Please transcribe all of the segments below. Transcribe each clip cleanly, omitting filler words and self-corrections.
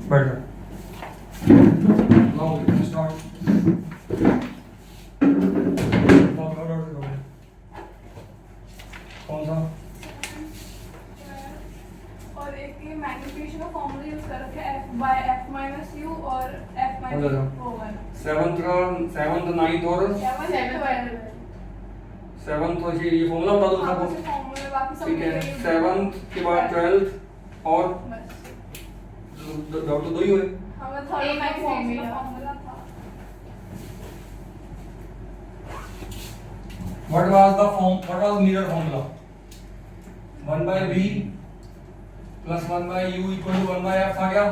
बैठ जा। लाओ स्टार्ट। कौन सा? और एक ये मैग्नीफिकेशन का फॉर्मूला यूज कर रखा है f by f minus u और f minus होगा ना। सेवंथ नाइन्थ और सेवंथ तो ये फॉर्मूला बता दो हाँ, सबको। बस फॉर्मूला बाकी सब ठीक है, यही use सेवंथ के बाद ट्वेल्थ और बस। डॉट तो दो ही हुए। हाँ, बस थर्ड मैग्नीफिकेशन का फॉर्मूला था। What was the form? What was mirror formula? 1 by v plus 1 by u equal to 1 by f आ गया।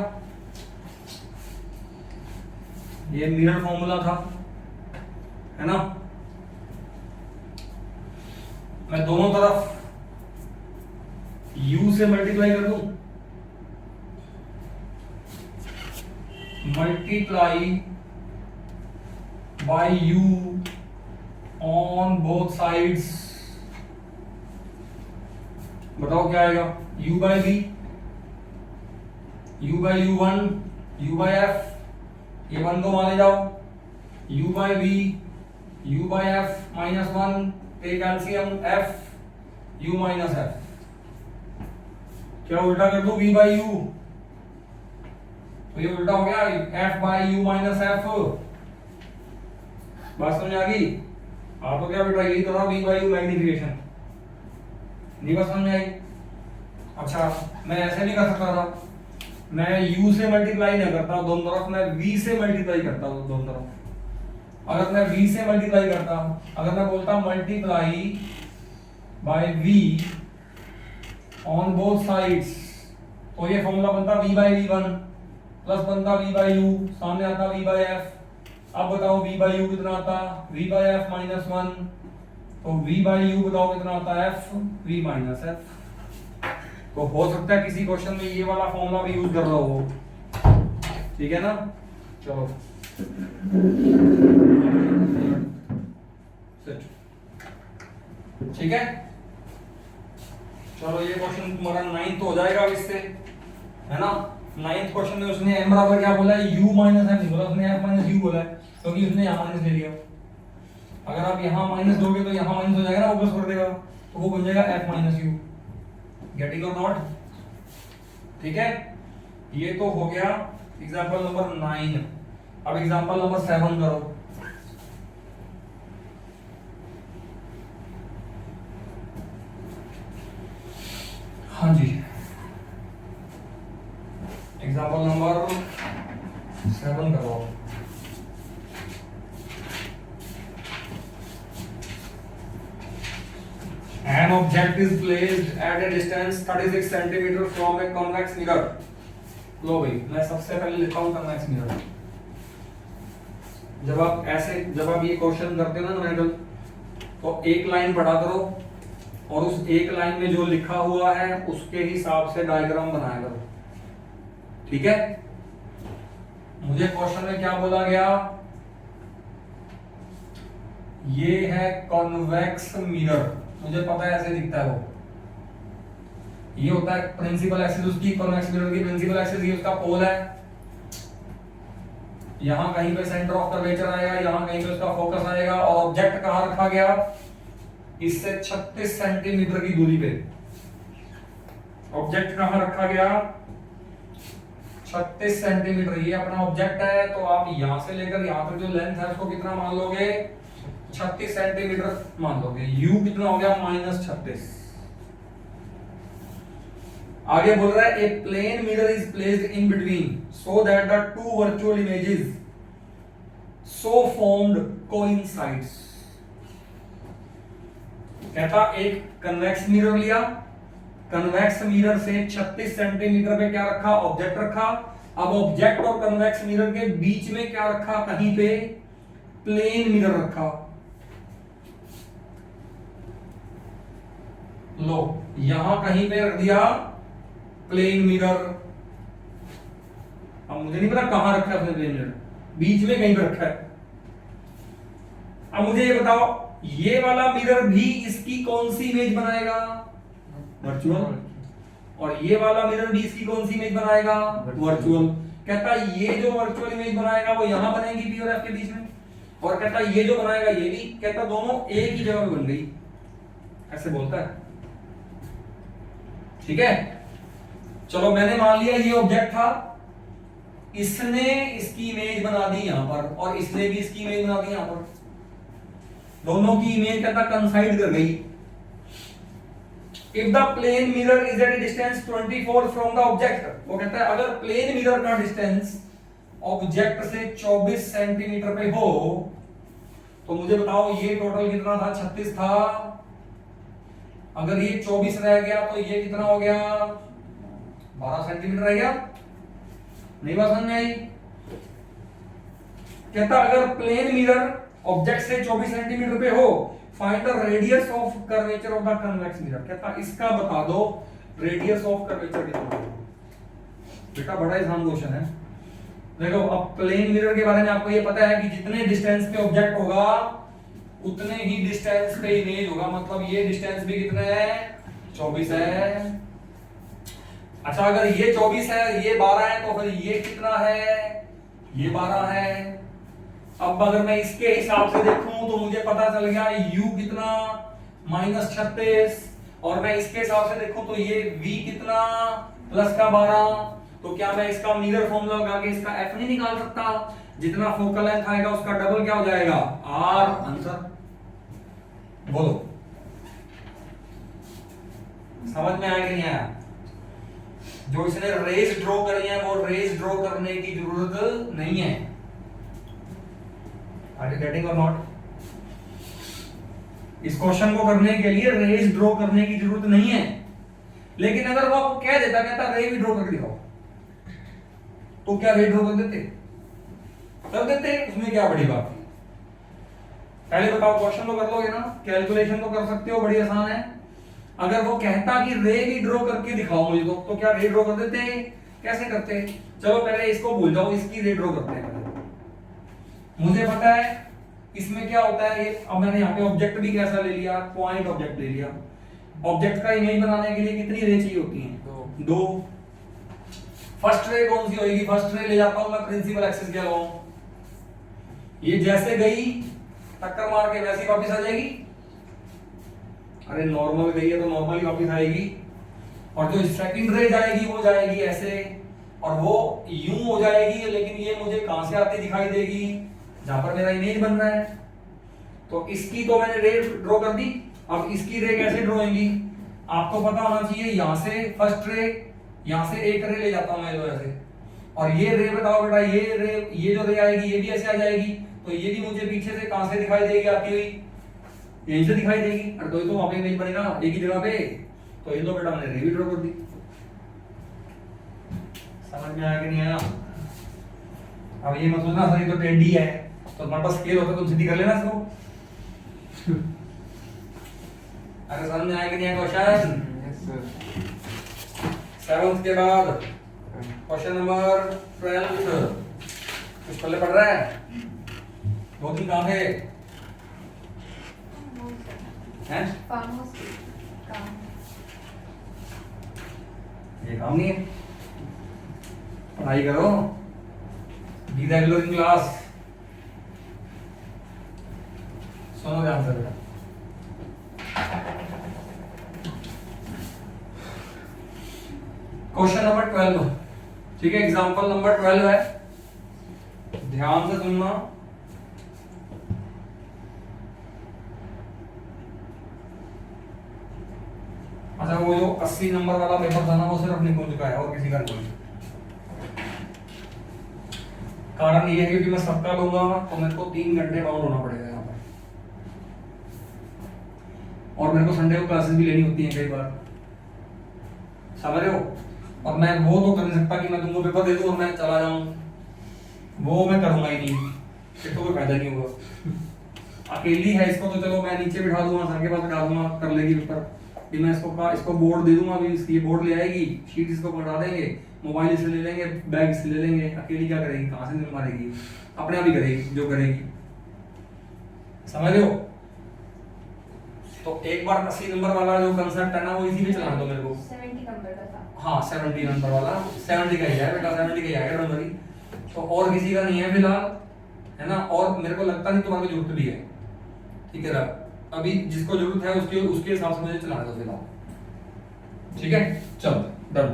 ये मिरर फॉर्मूला था, है ना। मैं दोनों तरफ u से मल्टीप्लाई कर दूं, multiply by u on both sides. बताओ क्या आएगा? u by v, u by u1, u by f, ये वन को मान ले जाओ, u by v, u by f minus one, take LCM f, u minus f। क्या उल्टा कर दूं? v बाय u, तो ये उल्टा हो गया f by u minus f। बात समझ आ गई? आपको क्या बेटा यही तो था v बाय u मैग्नीफिकेशन, नहीं बात समझ आई? अच्छा, मैं ऐसे नहीं कर सकता था, मैं u से मल्टीप्लाई नहीं करता दोनों तरफ, मैं v से मल्टीप्लाई करता हूं दोनों तरफ। अगर मैं v से मल्टीप्लाई करता, अगर मैं बोलता multiply by v on both sides, तो ये फॉर्मूला बनता v बाय v1 प्लस बनता v बाय u, सामने आता v बाय f। अब बताओ v बाय u कितना आता? v by f minus one, तो v बाय u बताओ कितना आता है? f v minus f। तो हो सकता है किसी क्वेश्चन में ये वाला फॉर्मूला भी यूज कर रहा हो, ठीक है ना। चलो ठीक है, चलो ये क्वेश्चन तुम्हारा 9th हो जाएगा अब इससे, है ना। 9th क्वेश्चन में उसने m बराबर क्या बोला है? u माइनस f नहीं बोला उसने, f माइनस u बोला है, क्योंकि उसने यहाँ माइनस ले लिया। अगर आप यहाँ माइनस दोगे तो यहाँ माइनस हो जाएगा ना, वो प्लस कर देगा, तो वो बन जाएगा f माइनस u। गेटिंग और नॉट? ठीक है, ये तो हो गया एग्जांपल नंबर 9। अब एग्जांपल नंबर 7 करो। हाँ जी, एग्जांपल नंबर 7 करो। An object is placed at a distance 36 centimeter from a convex mirror। लो भाई, मैं सबसे पहले लिखता हूँ convex mirror। जब आप ये क्वेश्चन करते हो ना न्यूमेरिकल, तो एक लाइन पढ़ा करो और उस एक लाइन में जो लिखा हुआ है उसके हिसाब से डायग्राम बनाया करो, ठीक है। मुझे क्वेश्चन में क्या बोला गया? ये है कॉन्वेक्स मिरर, मुझे पता है ऐसे दिखता है वो। ये होता है प्रिंसिपल एक्सिस उसकी, कॉन्वेक्स मिरर की प्रिंसिपल एक्सिस ये उसका पोल है। यहां कहीं पे सेंटर ऑफ कर्वेचर आएगा, यहां कहीं पे उसका फोकस आएगा, और ऑब्जेक्ट कहां रखा गया? इससे 36 सेंटीमीटर की दूरी पे ऑब्जेक्ट कहां रखा गया? 36 सेंटीमीटर। ये अपना ऑब्जेक्ट है, तो आप यहां से लेकर यहां तक जो लेंथ है उसको कितना मान लोगे? 36 सेंटीमीटर मान लोगे। u कितना हो गया? -36। आगे बोल रहा है a plane mirror is placed in between so that the two virtual images so formed coincides. कहता एक कन्वेक्स मिरर लिया, कन्वेक्स मिरर से 36 सेंटीमीटर पे क्या रखा? ऑब्जेक्ट रखा। अब ऑब्जेक्ट और कन्वेक्स मिरर के बीच में क्या रखा? कहीं पे प्लेन मिरर रखा। लो, यहां कहीं पे रख दिया प्लेन मिरर। अब मुझे नहीं पता कहां रखा है उसने प्लेन मिरर, बीच में कहीं पे रखा है। अब मुझे ये बताओ, ये वाला मिरर भी इसकी कौन सी इमेज बनाएगा? वर्चुअल। और ये वाला मिरर भी इसकी कौन सी इमेज बनाएगा? वर्चुअल। कहता ये जो वर्चुअल इमेज बनाएगा वो यहां बनेगी पी और एफ के बीच में, और कहता ये जो बनाएगा ये भी, कहता दोनों एक ही जगह पे बन गई, ऐसे बोलता है। ठीक है, चलो मैंने मान लिया ये ऑब्जेक्ट था, इसने इसकी इमेज बना दी यहां पर और इसने भी इसकी इमेज बना दी यहां पर, दोनों की इमेज कहता कंसाइड कर गई। If the plane mirror is at distance 24 from the object, वो कहता है अगर प्लेन मिरर का डिस्टेंस ऑब्जेक्ट से 24 सेंटीमीटर पे हो, तो मुझे बताओ ये टोटल कितना था, 36 था, अगर ये 24 रह गया तो ये कितना हो गया, 12 सेंटीमीटर रह गया। नहीं बात समझ में आई? कहता अगर प्लेन मिरर ऑब्जेक्ट से 24 सेंटीमीटर पे हो, find the radius of curvature of the convex mirror, कहता इसका बता दो रेडियस ऑफ कर्वेचर कितना है। बेटा बड़ा आसान क्वेश्चन है। देखो अब प्लेन मिरर के बारे में आपको ये पता है कि जितने डिस्टेंस पे ऑब्जेक्ट होगा उतने ही डिस्टेंस पे इमेज होगा, मतलब ये डिस्टेंस भी कितना है, 24 है। अच्छा अगर ये 24 है, ये 12 है, तो फिर ये कितना है, ये 12 है। अब अगर मैं इसके हिसाब से देखूं तो मुझे पता चल गया u कितना, -36, और मैं इसके हिसाब से देखूं तो ये v कितना, +12। तो क्या मैं इसका मिरर फॉर्मूला लगा के इसका f नहीं निकाल सकता? जितना फोकल लेंथ आएगा उसका डबल क्या हो जाएगा, r। आंसर बोलो, समझ में आया कि नहीं आया? जो इसने रेस ड्रॉ करी है वो रेस ड्रॉ करने की जरूरत नहीं है। आर यू गेटिंग और नॉट? इस क्वेश्चन को करने के लिए रेस ड्रॉ करने की जरूरत नहीं है, लेकिन अगर वो आपको कह देता, कहता रे भी ड्रॉ करके दिखाओ, तो क्या रे ड्रॉ कर देते? कर देते, उसमें क्या बड़ी बात है? पहले बताओ, क्वेश्चन तो कर लोगे ना, कैलकुलेशन तो कर सकते हो, बड़ी आसान है। अगर वो कहता कि रे भी ड्रॉ करके दिखाओ मुझे, तो क्या रे ड्रॉ कर देते? कैसे करते? चलो पहले इसको भूल जाओ, इसकी रे ड्रॉ करते हैं। मुझे पता है इसमें क्या होता है, ये अब मैंने यहाँ पे ऑब्जेक्ट भी कैसा ले लिया, पॉइंट ऑब्जेक्ट ले लिया। ऑब्जेक्ट का इमेज बनाने के लिए कितनी रे चाहिए होती हैं? दो। फर्स्ट रे कौन सी होगी? फर्स्ट रे ले जाता हूं मैं प्रिंसिपल एक्सिस के अलोंग, ये जैसे गई टक्कर मार के वैसी वापस आ जाएगी। अरे नॉर्मल गई है तो नॉर्मल ही वापस आएगी, और जो सेकंड रे जाएगी वो जाएगी ऐसे, और वो यूं हो जाएगी, लेकिन ये मुझे कहां से आती दिखाई देगी, जहां पर मेरा इमेज बन रहा है। तो इसकी तो मैंने रे ड्रॉ कर दी, अब इसकी रे कैसे ड्रॉ होगी? आपको पता होना चाहिए, यहां से फर्स्ट रे, यहां से एक रे ले जाता हूं मैं तो ऐसे, और ये रे बताओ बेटा, ये रे, ये जो रे आएगी ये भी ऐसे आ जाएगी, तो ये भी मुझे पीछे से कहां से दिखाई देगी आती हुई, यहीं से दिखाई देगी। और तो वहां पे इमेज बनेगा एक ही जगह पे, तो ये तो बेटा मैंने रे भी ड्रॉ कर दी। समझ में आया कि नहीं आया? अब ये मत सोचना सर ये तो टेढ़ी है, तो तुम्हारे पास स्केल होता तो सीधी कर लेना इसको। अगर समझ में आया कि नहीं आया क्वेश्चन? Yes sir. 7th के बाद क्वेश्चन नंबर 12 कुछ पहले पढ़ रहा है? 2-3 काम है हैं? ये काम नहीं है, पढ़ाई करो, बी रेगुलर इन क्लास। सुनो ध्यान से बेटा, क्वेश्चन नंबर 12, ठीक है, एग्जांपल नंबर 12 है, ध्यान से सुनना। अच्छा वो जो 80 नंबर वाला पेपर था ना, वो सिर्फ निकुंज का है और किसी का नहीं। कारण ये है कि मैं सबका लूंगा तो मेरे को 3 घंटे बाउंड होना पड़ेगा यहाँ पर, और मेरे को संडे को क्लासेस भी लेनी होती हैं कई बार, समझ रहे हो? और मैं वो तो कर नहीं सकता कि मैं तुमको पेपर दे दूं और मैं चला जाऊं, वो मैं करूंगा ही नहीं, फिर तो कोई फायदा नहीं होगा। अकेली है इसको तो चलो मैं नीचे बिठा दूंगा, सर के पास बिठा दूंगा, कर लेगी पेपर, फिर मैं इसको बोर्ड दे दूंगा, अभी इसकी बोर्ड ले आएगी, शीट इसको पकड़ा देंगे, मोबाइल से ले लेंगे, बैग से ले लेंगे। अकेली क्या करेगी, कहां से निकल मारेगी? अपने आप ही करेगी जो करेगी, समझ रहे हो? तो एक बार 80 नंबर वाला जो कंसेप्ट है ना, वो इसी में चलाना दो मेरे को। 70 नंबर का था। हाँ 70 नंबर वाला 70 का ही है बेटा, 70 का ही आएगा नंबर ही। तो और किसी का नहीं है फिलहाल, है ना, और मेरे को लगता नहीं तुम्हारे को जरूरत भी है। ठीक है, अभी जिसको जरूरत है उसके उसके हिसाब से मुझे चला दो फिलहाल। ठीक है, चलो डन।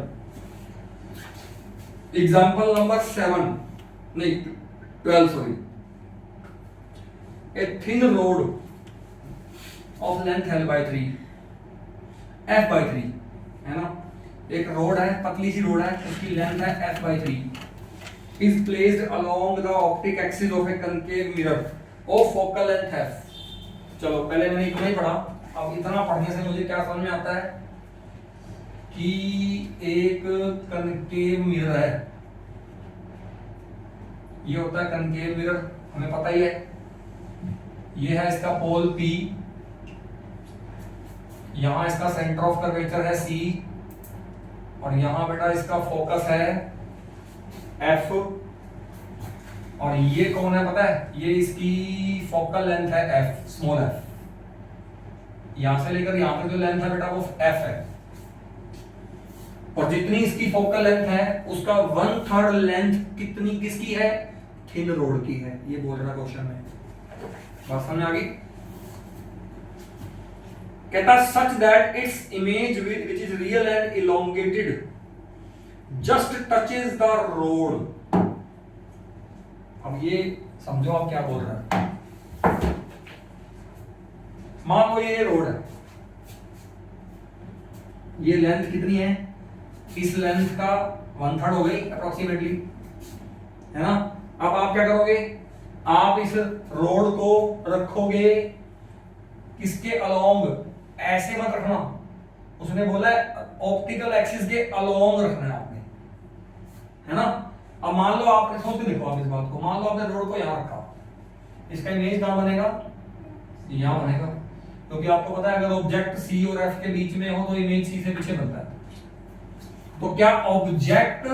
एग्जाम्पल नंबर 7 नहीं 12 sorry. A thin road of length L by 3 F by 3 है ना, एक रोड है, पतली सी रोड है, उसकी लेंथ है F by 3 is placed along the optic axis of a concave mirror of focal length F। चलो पहले मैंने इतना ही पढ़ा, अब इतना पढ़ने से मुझे क्या समझ में आता है कि एक कनकेव मिरर है, ये होता है कनकेव मिरर, हमें पता ही है। ये है इसका पोल P, यहां इसका सेंटर ऑफ कर्वेचर है C, और यहां बेटा इसका फोकस है F, और ये कौन है पता है, ये इसकी फोकल लेंथ है F, स्मॉल f। यहां से लेकर यहां तक जो लेंथ है बेटा वो F है, और जितनी इसकी फोकल लेंथ है उसका 1/3 लेंथ कितनी किसकी है, थिन रोड की है। ये बोल रहा क्वेश्चन में, बात समझ आ गई। कहता such that its image which is real and elongated just touches the road. अब ये समझो आप क्या बोल रहे हैं। मान लो ये रोड है, ये लेंथ कितनी है, इस लेंथ का 1/3 हो गई अप्रोक्सीमेटली, है ना। अब आप क्या करोगे, आप इस रोड को रखोगे किसके अलोंग, ऐसे मत रखना, उसने बोला है ऑप्टिकल एक्सिस के अलोंग रखना है आपने, है ना। अब मान लो आपने, सोच के देखो आप इस बात को, मान लो आपने रोड को यहां रखा, इसका इमेज कहां बनेगा, यहां बनेगा, क्योंकि आपको पता है अगर ऑब्जेक्ट C और F के बीच में हो तो इमेज C से पीछे बनता है। तो क्या ऑब्जेक्ट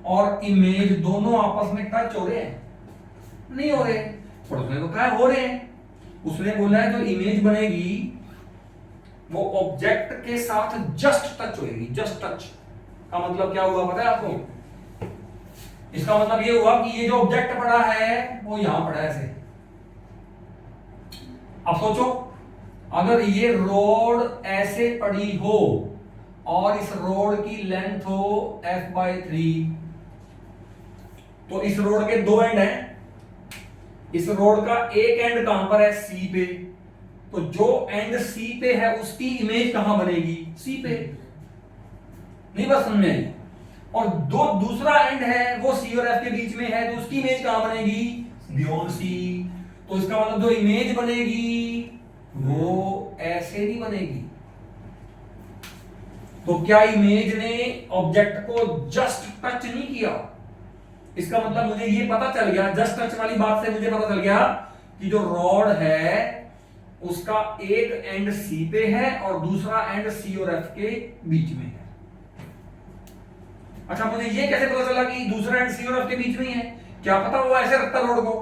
और इमेज दोनों आपस में टच हो रहे हैं, नहीं हो रहे, पर उसने तो कहा हो रहे हैं। उसने बोला है जो इमेज बनेगी वो ऑब्जेक्ट के साथ जस्ट टच होगी। जस्ट टच का मतलब क्या हुआ पता है आपको, इसका मतलब ये हुआ कि ये जो ऑब्जेक्ट पड़ा है वो यहां पड़ा है ऐसे। अब सोचो अगर ये रोड ऐसे पड़ी हो और इस रोड की लेंथ हो F/3, तो इस रोड के दो एंड हैं, इस रोड का एक एंड कहां पर है, C पे, तो जो एंड C पे है उसकी इमेज कहां बनेगी, C पे। नहीं बस समझ में आई। और दो दूसरा एंड है वो C और F के बीच में है, तो उसकी इमेज कहां बनेगी, बियॉन्ड C। तो इसका मतलब जो इमेज बनेगी वो ऐसे नहीं बनेगी। तो क्या इमेज ने ऑब्जेक्ट को जस्ट टच नहीं किया, इसका मतलब मुझे ये पता चल गया, जस्ट टच वाली बात से मुझे पता चल गया कि जो रॉड है उसका एक एंड C पे है और दूसरा एंड C और F के बीच में है। अच्छा मुझे ये कैसे पता चला कि दूसरा एंड C और F के बीच में ही है, क्या पता वो ऐसे रखता रोड को,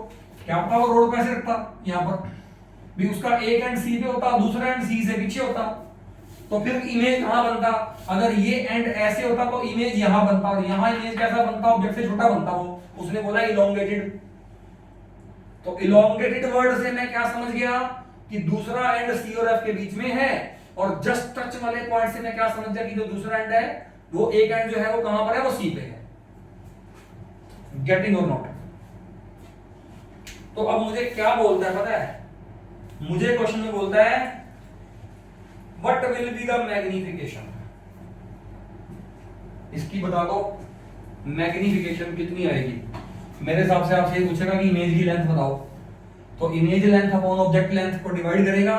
क्या पता वो रोड को ऐसे रखता, यहां पर भी उसका एक एंड C पे होता, दूसरा एंड C से पीछे होता, तो फिर इमेज कहां बनता, अगर ये एंड ऐसे होता तो इमेज यहां बनता, और यहां इमेज कैसा बनता, ऑब्जेक्ट से छोटा बनता वो, उसने बोला इलोंगेटेड। तो इलोंगेटेड वर्ड से मैं क्या समझ गया कि दूसरा एंड C और F के बीच में है, और जस्ट टच वाले पॉइंट से मैं क्या समझ गया कि जो दूसरा एंड है वो एक एंड जो है वो कहां पर है, वो C पे है। गेटिंग और नॉट। तो अब मुझे क्या बोलता है पता है, मुझे क्वेश्चन में बोलता है what will be the magnification, इसकी बता दो मैग्निफिकेशन कितनी आएगी। मेरे हिसाब से आपसे ये पूछेगा कि इमेज की लेंथ बताओ, तो image length upon object length को डिवाइड करेगा,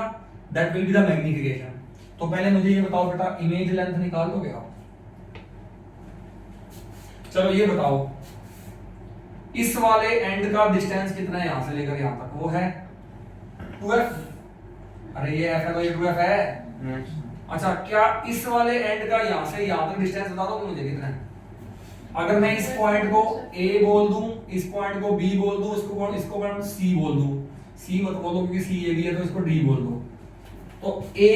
that will be the magnification. तो पहले मुझे ये बताओ बेटा, इमेज लेंथ निकाल दोगे आप, चलो ये बताओ इस वाले एंड का डिस्टेंस कितना है यहां से लेकर यहां तक, वो है 2f। अरे ये f है तो ये 2f है। अच्छा क्या इस वाले एंड का यहां से यहां तक डिस्टेंस बता दो मुझे कितना है। अगर मैं इस पॉइंट को A बोल दूं, इस पॉइंट को B बोल दूं, इसको पॉइंट C बोल दूं, C मत बोलो क्योंकि C A B है, तो इसको D बोल दो। तो A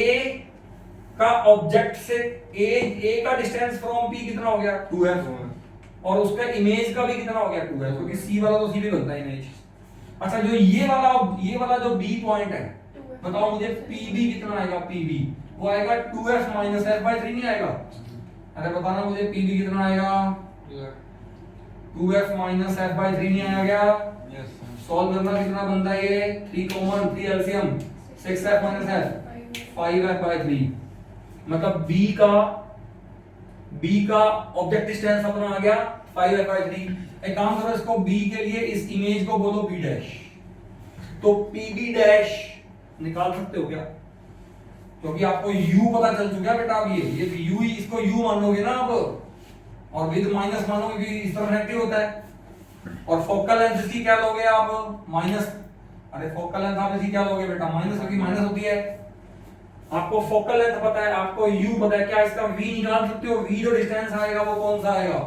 का ऑब्जेक्ट से ए का डिस्टेंस फ्रॉम पी कितना हो गया 2f, और उसका इमेज का भी कितना हो गया 2f, क्योंकि सी वाला तो सी भी बनता है इमेज। अच्छा जो ये वाला जो बी पॉइंट है, बताओ मुझे पीबी कितना आएगा, पीबी वो आएगा 2f माइनस f बाई 3 नहीं आएगा? अरे बताना मुझे पीबी कितना आएगा, 2f माइनस f बाई 3 नहीं आया क्या? सॉल्व करना कितना बनता है ये, 3 common 3 LCM 6f minus f 5f by 3, मतलब b का ऑब्जेक्ट डिस्टेंस अपना आ गया 5f बाई 3। एक काम करो, इसको b के लिए इस इमेज को बोलो b डैश, तो pb डैश निकाल सकते हो क्या? क्योंकि आपको u पता चल चुका है बेटा, अब ये u ही, इसको u मानोगे ना अब, और विद माइनस मानोगे कि इस तरफ नेगेटिव होता है। और फोकल लेंथ इसकी क्या लोगे आप, माइनस, अरे फोकल लेंथ आप इसकी क्या लोगे बेटा, माइनस, क्योंकि माइनस होती है। आपको फोकल लेंथ पता है, आपको u पता है, क्या इसका v निकाल सकते हो? v जो डिस्टेंस आएगा वो कौन सा आएगा,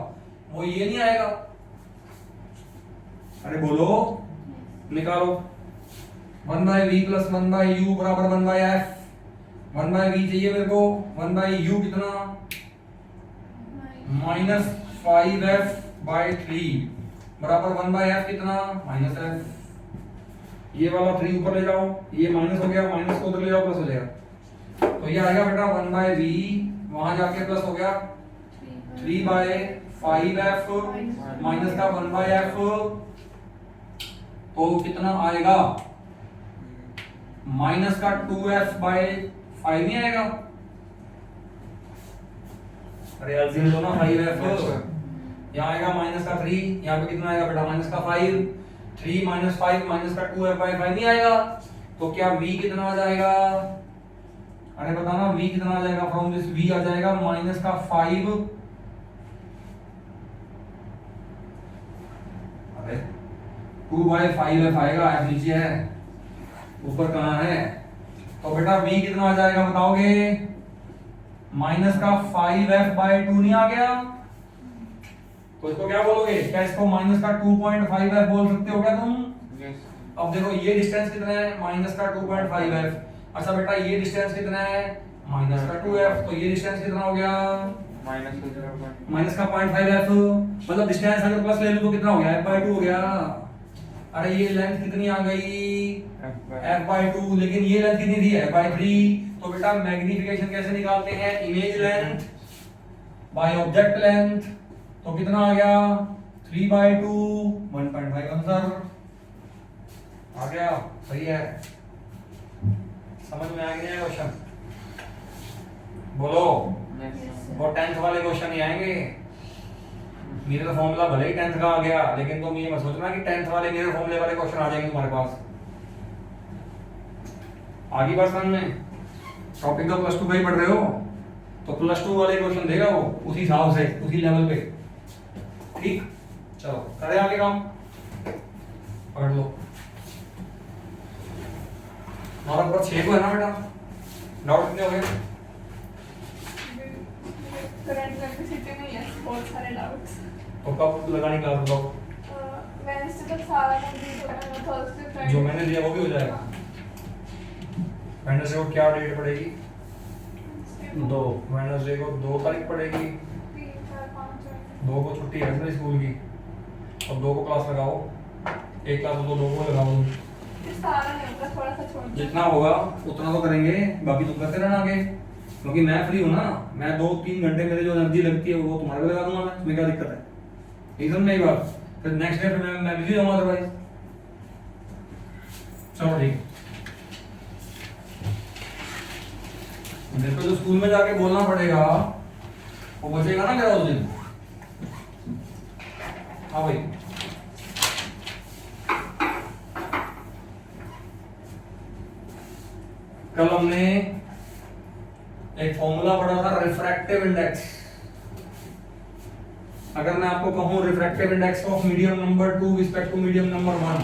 वो ये नहीं आएगा? अरे बोलो, निकालो। 1 by v plus 1 by u बराबर 1 बाई एफ। 1 बाई वी चाहिए मेरे को, 1 बाई यू कितना, माइनस 5f बाई 3 बराबर 1 बाई एफ कितना, माइनस एफ। ये वाला 3 ऊपर ले जाओ, ये माइनस हो गया, माइनस को उधर ले जाओ, प्लस हो जाएगा। तो ये आएगा बेटा 1 बाई वी, वहां जाके प्लस हो गया 3 बाई 5f माइनस का 1 बाई एफ, तो कितना आएगा, माइनस का 2f बाई 5 नहीं आएगा? अरे एलसीएम दो ना 5f, यहाँ आएगा माइनस का 3, यहाँ पे कितना आएगा बेटा, माइनस का 5, 3 माइनस 5 माइनस का 2f बाई 5 नहीं आएगा? तो क्या v कितना आ जाएगा, अरे बताना v कितना आ जाएगा, फ्रॉम दिस v आ जाएगा माइनस का 5, अरे 2 बाई 5f आएगा, f नीचे है, ऊपर कहाँ है? तो बेटा v कितना आ जाएगा बताओगे, माइनस का 5f बाई 2 नहीं आ गया? तो इसको क्या बोलोगे, क्या इसको माइनस का 2.5f बोल सकते हो क्या तुम? अब देखो ये डिस्टेंस कितना है, माइनस का 2.5f। अच्छा बेटा ये डिस्टेंस कितना है, माइनस का 2f, तो ये डिस्टेंस कितना हो गया, माइनस का 0.5f, मतलब डिस्टेंस अगर प्लस ले लूं तो कितना हो गया, f बाई 2 हो गया। अरे ये लेंथ कितनी आ गई, f बाई 2, लेकिन ये लेंथ कितनी थी, f बाई 3। तो बेटा मैग्निफिकेशन कैसे निकालते हैं, image length by object length, तो कितना आ गया 3 बाई 2 1.5 आंसर आ गया, सही है। समझ में आ गया क्वेश्चन, बोलो। वो 10th वाले क्वेश्चन ही आएंगे, मेरे तो फॉर्मूला भले ही 10th का आ गया, लेकिन तुम ये मत सोचना कि 10th वाले मेरे फॉर्मूले वाले क्वेश्चन आ जाएंगे तुम्हारे पास। आगे बात समझ में, टॉपिक तो प्लस 2 का ही पढ़ रहे हो, तो प्लस 2 वाले क्वेश्चन देगा वो उसी हिसाब से, उसी लेवल पे, ठीक। चलो करें आगे काम, पढ़ लो। हमारा पूरा 6 को है ना बेटा, डाउट कितने हो गए? करंट इलेक्ट्रिसिटी में यस बहुत सारे डाउट्स। तो कब लगानी क्लास बताओ? वेडनेसडे तक सारा कंप्लीट हो जाएगा, थर्सडे फ्राइडे जो मैंने दिया वो भी हो जाएगा। वेडनेसडे को क्या डेट पड़ेगी, 2, वेडनेसडे को 2 तारीख पड़ेगी, 3 4 5 2 को छुट्टी है ना स्कूल की, और 2 को क्लास लगाओ, एक क्लास तो 2 को लगाओ, ये सारा नहीं होगा, थोड़ा सा छोड़ दो। जितना होगा उतना तो करेंगे, बाकी तुम करते रहना आगे, क्योंकि मैं फ्री हूँ ना, मैं 2-3 घंटे मेरे जो एनर्जी लगती है वो तुम्हारे को लगा दूंगा मैं, तुम्हें क्या दिक्कत है, ठीक समझ में एक बार, फिर नेक्स्ट डे पे मैं बिजी रहूंगा अदरवाइज। चलो ठीक, मेरे को जो स्कूल में जाके बोलना पड़ेगा वो बचेगा ना मेरा उस दिन। हाँ भाई, कल हमने एक फॉर्मूला पढ़ा था रिफ्रैक्टिव इंडेक्स। अगर मैं आपको कहूं refractive index of medium number 2 respect to medium number 1,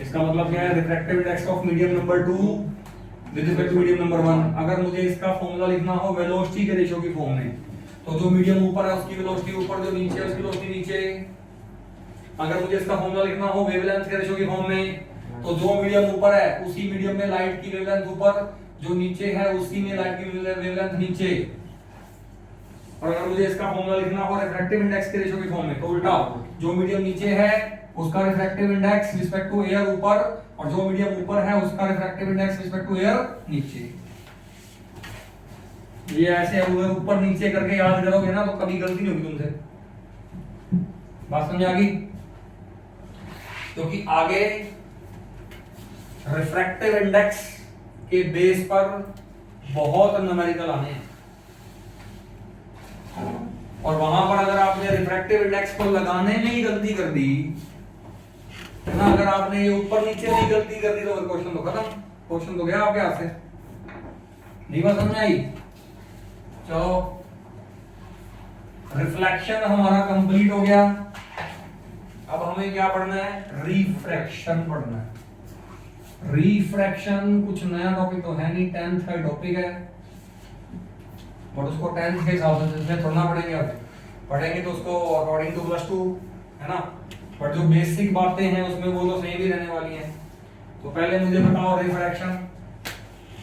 इसका मतलब क्या है, refractive index of medium number 2 with respect to medium number 1। अगर मुझे इसका फॉर्मूला लिखना हो वेलोसिटी के रेशियो की फॉर्म में, तो जो मीडियम ऊपर है उसकी वेलोसिटी ऊपर, जो नीचे है उसकी वेलोसिटी नीचे। अगर मुझे इसका फॉर्मूला लिखना हो वेवलेंथ के रेशियो की फॉर्म में, तो जो मीडियम ऊपर है उसी मीडियम में लाइट की वेवलेंथ ऊपर, जो नीचे है उसी में लाइट की वेवलेंथ नीचे। और अगर मुझे इसका फॉर्मूला लिखना हो रिफ्रैक्टिव इंडेक्स के रेशियो के फॉर्म में, तो उल्टा, जो मीडियम नीचे है उसका refractive index respect to air ऊपर, और जो मीडियम ऊपर है उसका refractive index respect to air नीचे। ये ऐसे ऊपर नीचे करके याद करोगे ना तो कभी गलती नहीं होगी तुमसे। बात समझ आ गई? क्योंकि आगे रिफ्रैक्टिव इंडेक्स के बेस पर बहुत न्यूमेरिकल आने हैं, और वहां पर अगर आपने रिफ्रैक्टिव इंडेक्स को लगाने में ही गलती कर दी ना, अगर आपने ये ऊपर नीचे में गलती कर दी तो क्वेश्चन तो खत्म, क्वेश्चन तो गया आपके हाथ से। नहीं बात समझ आई? चलो, रिफ्लेक्शन हमारा कंप्लीट हो गया। अब हमें क्या पढ़ना है? रिफ्रैक्शन पढ़ना है। रिफ्रैक्शन कुछ नया टॉपिक तो है नहीं, 10th का टॉपिक है, बट उसको 10th के हिसाब से पढ़ना पड़ेगा। पढ़ेंगे तो उसको अकॉर्डिंग टू +2, है ना, बट जो बेसिक बातें हैं उसमें वो तो सेम ही रहने वाली हैं। तो पहले मुझे बताओ रिफ्रैक्शन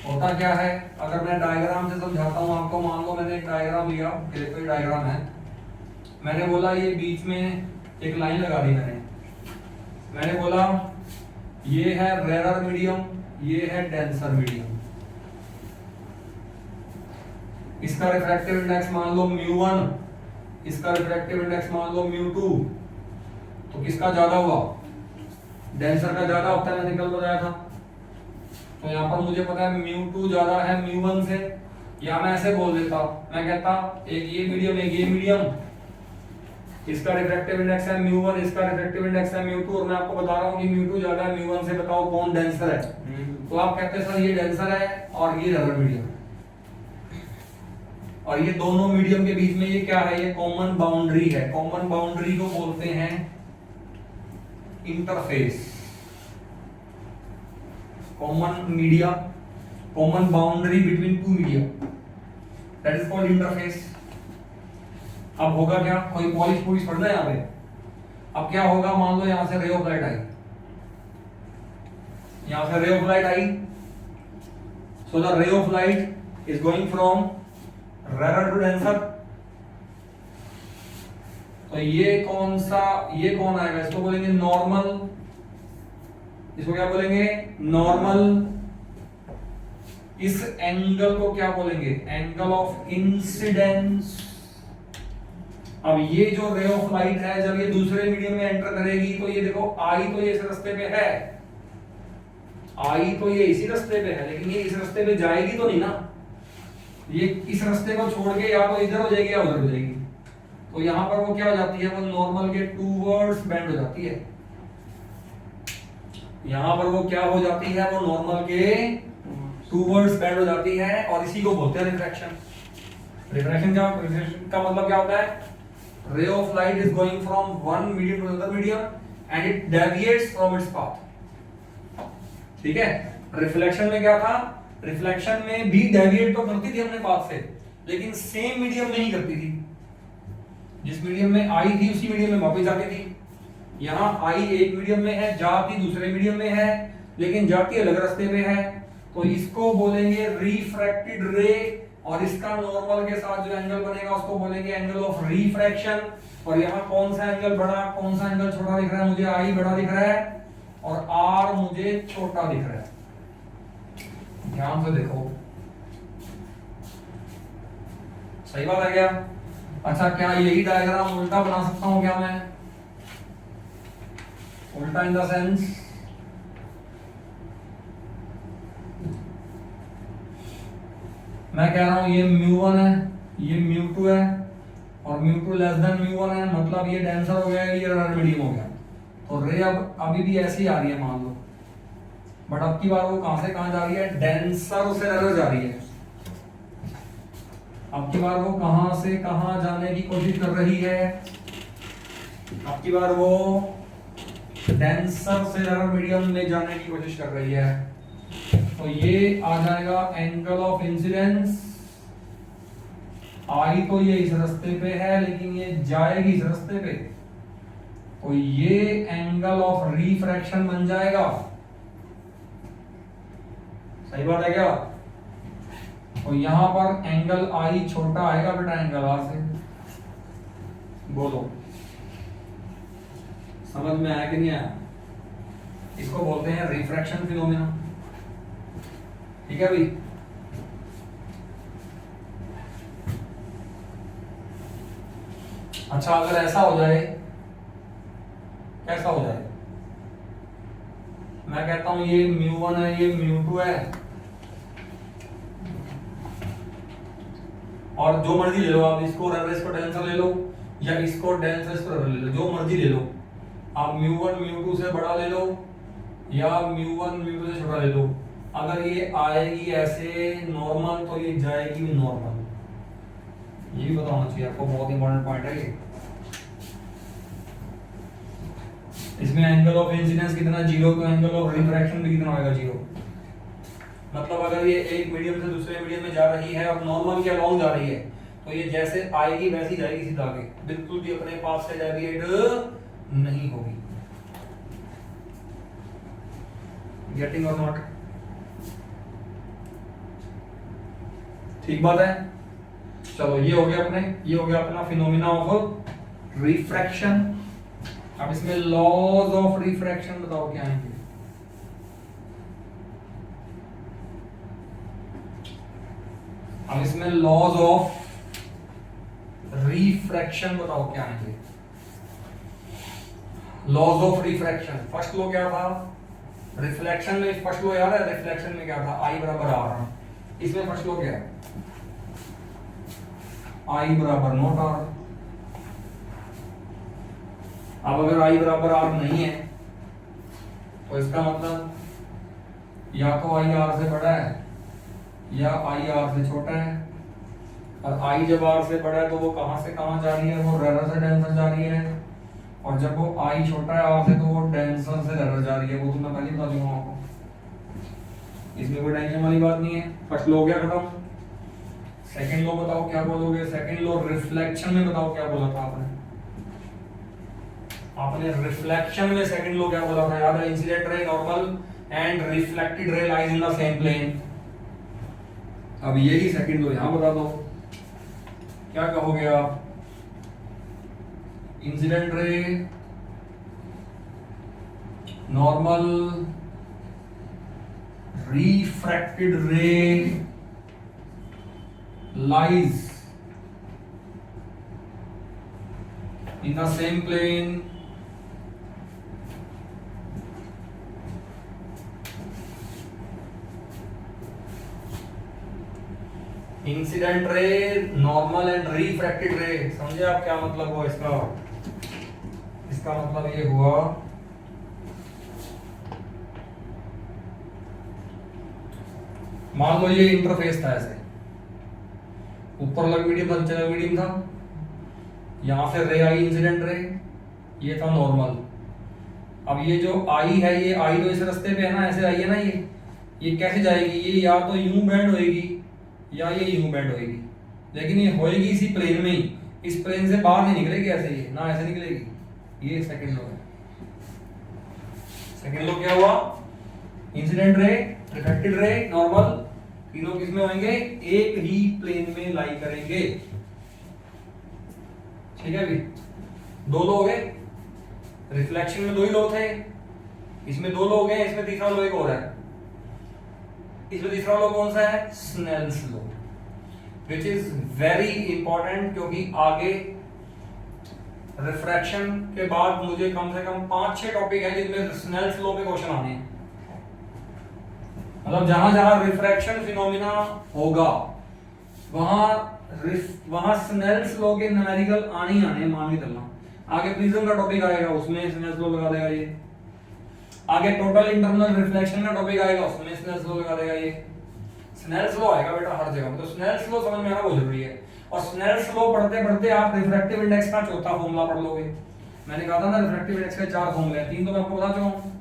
होता क्या है। अगर मैं डायग्राम से समझाता हूँ आपको, मान लो मैंने एक डायग्राम लिया, ये कोई डायग्राम है, मैंने बोला ये बीच में एक लाइन लगा दी, मैंने बोला ये है रेयर मीडियम, ये है डेंसर मीडियम, इसका रिफ्रैक्टिव इंडेक्स मान लो μ1, इसका रिफ्रैक्टिव इंडेक्स मान लो μ2, तो किसका ज्यादा हुआ? डेंसर का ज्यादा होता है, मैंने कल बताया था। तो यहाँ पर मुझे पता है μ2 ज्यादा है μ1 से, या मैं ऐसे बोल देता, मैं कहता एक ये मीडियम एक ये मीडियम, इसका रिफ्रैक्टिव इंडेक्स है μ1, इसका रिफ्रैक्टिव इंडेक्स है μ2, और मैं आपको बता रहा हूँ कि μ2 ज्यादा है μ1 से, बताओ कौन डेंसर है? तो आप कहते हैं सर ये डेंसर है और ये रेयर मीडियम, और ये दोनों मीडियम के बीच में ये क्या है? ये कॉमन बाउंड्री है। कॉमन बाउंड्री को बोलते हैं interface. Common media, common boundary between two media, that is called interface. अब होगा क्या? कोई पॉलिश पढ़ना है यहाँ पे। अब क्या होगा? मान लो यहां से रे ऑफ लाइट आई, यहां से रे ऑफ लाइट आई, so the ray of light is going from rare to denser. तो ये कौन सा, ये कौन आएगा? इसको बोलेंगे नॉर्मल, इसको क्या बोलेंगे? नॉर्मल। इस एंगल को क्या बोलेंगे? Angle of incidence. अब ये जो रे ऑफ लाइट है जब ये दूसरे मीडियम में एंटर करेगी तो ये देखो आई तो ये इस रास्ते पे है, आई तो ये इसी रास्ते पे है, लेकिन ये इस रास्ते पे जाएगी तो नहीं ना, ये इस रास्ते को छोड़ के या तो इधर हो जाएगी या उधर हो जाएगी। तो यहां पर वो क्या हो जाती है? वो नॉर्मल के टूवर्ड्स बेंड हो जाती है। यहां पर वो क्या हो जाती है? वो नॉर्मल के टूवर्ड्स बेंड हो जाती है, और इसी को बोलते हैं रिफ्रैक्शन। रिफ्रैक्शन का मतलब क्या होता है? Ray of light is going from one medium to another medium and it deviates from its path. ठीक है? रिफ्लेक्शन में क्या था? रिफ्लेक्शन में भी डेविएट तो करती थी अपने पाथ से, लेकिन सेम मीडियम में ही करती थी। जिस मीडियम में आई थी उसी मीडियम में वापस जाती थी। यहाँ आई एक मीडियम में है, जाती दूसरे मीडियम में है, लेकिन जाती अलग रास्ते पे है, तो इसको बोलेंगे रिफ्रैक्टेड रे, और इसका नॉर्मल के साथ जो एंगल बनेगा उसको बोलेंगे एंगल ऑफ रिफ्रैक्शन। और यहाँ कौन सा एंगल बड़ा कौन सा एंगल छोटा दिख रहा है? मुझे आई बड़ा दिख रहा है और आर मुझे छोटा दिख रहा है। ध्यान से देखो, सही बात है क्या? अच्छा, क्या यही डायग्राम उल्टा बना सकता हूं क्या मैं? उल्टा इन द सेंस, मैं कह रहा हूं ये μ1 है, ये μ2 है, और μ2 लेस देन μ1 है, मतलब ये डेंसर हो गया, ये रेयर मीडियम हो गया। तो रे अब अभी भी ऐसी आ रही है मान लो, बट अब की बार वो कहां से कहां जा रही है? डेंसर से रेयर जा रही है। अब की बार वो कहां से कहां जाने की कोशिश कर रही है? अब की बार वो डेंसर से रेयर मीडियम में जाने की कोशिश कर रही है। तो ये आ जाएगा एंगल ऑफ इंसिडेंस। आई तो ये इस रास्ते पे है, लेकिन ये जाएगी इस रास्ते पे, तो ये एंगल ऑफ रिफ्रैक्शन बन जाएगा। सही बात है क्या? और यहाँ पर एंगल आई छोटा आएगा बेटा एंगल आर से। बोलो समझ में आया कि नहीं आया? इसको बोलते हैं रिफ्रैक्शन फिनोमेना। ठीक है भाई। अच्छा अगर ऐसा हो जाए, कैसा हो जाए? मैं कहता हूं ये μ1 है, ये μ2 है, और जो मर्जी ले लो आप, इसको रेफरेंस को टेंसर ले लो या इसको टेंसर इसको ले लो, जो मर्जी ले लो आप। μ1 μ2 से बड़ा ले लो या μ1 μ2 से छोटा ले लो। अगर ये आएगी ऐसे नॉर्मल तो ये जाएगी भी नॉर्मल। ये भी बताना चाहिए आपको, बहुत इंपॉर्टेंट पॉइंट है ये। इसमें एंगल ऑफ इंसिडेंस कितना, जीरो, तो एंगल ऑफ रिफ्रैक्शन भी कितना आएगा, जीरो। मतलब अगर ये एक मीडियम से दूसरे मीडियम में जा रही है और नॉर्मल के अलोंग जा रही है तो ये जैसे आएगी वैसी जाएगी सीधा आगे, बिल्कुल भी अपने पास से डेविएट नहीं होगी। गेटिंग और नॉट? ठीक बात है। चलो ये हो गया अपने, ये हो गया अपना फिनोमिना ऑफ रिफ्रैक्शन। अब इसमें लॉज ऑफ रिफ्रैक्शन बताओ क्या आएंगे? अब इसमें लॉज ऑफ रिफ्रैक्शन बताओ क्या आएंगे? Laws of refraction, first law क्या था रिफ्लेक्शन में? फर्स्ट लॉ याद है रिफ्लेक्शन में क्या था? I बराबर R। इसमें फर्स्ट लॉ क्या है? I बराबर नॉट R। अब अगर I बराबर R नहीं है तो इसका मतलब या तो I R से बड़ा है या I R से छोटा है। और I जब R से बड़ा है तो वो कहां से कहां जा रही है? वो रेरर से डेंसर जा रही है। और जब वो I छोटा है R से तो वो डेंसर से रेरर जा रही है। वो तो मैं पहले बता दूंगा आपको, इसमें कोई टेंशन वाली बात नहीं है। फर्स्ट लॉ क्या खत्म। सेकंड लॉ बताओ क्या बोलोगे? सेकंड लॉ रिफ्लेक्शन में बताओ क्या बोला था आपने? आपने रिफ्लेक्शन में सेकंड लॉ क्या बोला था याद है? Incident ray normal and reflected ray lies in the same plane. अब यही सेकंड लॉ यहां बता दो, क्या कहोगे आप? इंसिडेंट रे नॉर्मल रिफ्रैक्टेड रे lies in the same plane incident ray normal and refracted रे। समझे आप क्या मतलब हुआ इसका? इसका मतलब ये हुआ मान लो ये इंटरफेस था, ऐसे ऊपर लग मीडियम था, नीचे लग मीडियम था, यहां से रे आई इंसिडेंट रे, ये था नॉर्मल। अब ये जो आई है, ये आई तो इस रास्ते पे है ना, ऐसे आई है ना, ये कैसे जाएगी? ये या तो यूं बेंड होएगी या ये यूं बेंड होएगी, लेकिन ये होएगी इसी प्लेन में ही। इस प्लेन से बाहर नहीं निकलेगी ऐसे, ये ना ऐसे निकलेगी। ये सेकंड लॉ है। सेकंड लॉ क्या हुआ? Incident ray, reflected ray, normal, तीनों किसमें होंगे? एक ही प्लेन में लाई करेंगे। ठीक है भाई, दो लोग हैं रिफ्लेक्शन में, दो ही लोग थे, इसमें दो लोग हैं, इसमें तीसरा लोग एक और है। इसमें तीसरा लॉ कौन सा है? Snell's law, which is very important, क्योंकि आगे रिफ्रैक्शन के बाद मुझे कम से कम 5-6 टॉपिक है जिनमें स्नेल्स लॉ पे क्वेश्चन आने हैं। मतलब जहां जहां रिफ्रैक्शन फिनोमिना होगा वहां स्नेल्स लॉ के न्यूमेरिकल आने ही आने, मान के चलना। आगे प्रिज्म का टॉपिक आएगा, उसमें स्नेल्स लॉ लगा देगा ये। आगे टोटल इंटरनल रिफ्लेक्शन का टॉपिक आएगा, उसमें स्नेल्स लॉ लगा देगा ये। स्नेल्स लॉ आएगा बेटा हर जगह, तो स्नेल्स लॉ समझ में आना बहुत जरूरी है। और स्नेल्स लॉ पढ़ते पढ़ते आप रिफ्रैक्टिव इंडेक्स का चौथा फॉर्मूला पढ़ लोगे। मैंने कहा था ना रिफ्रैक्टिव इंडेक्स के 4 फॉर्मूले हैं, 3 तो मैं आपको बता चुका हूं।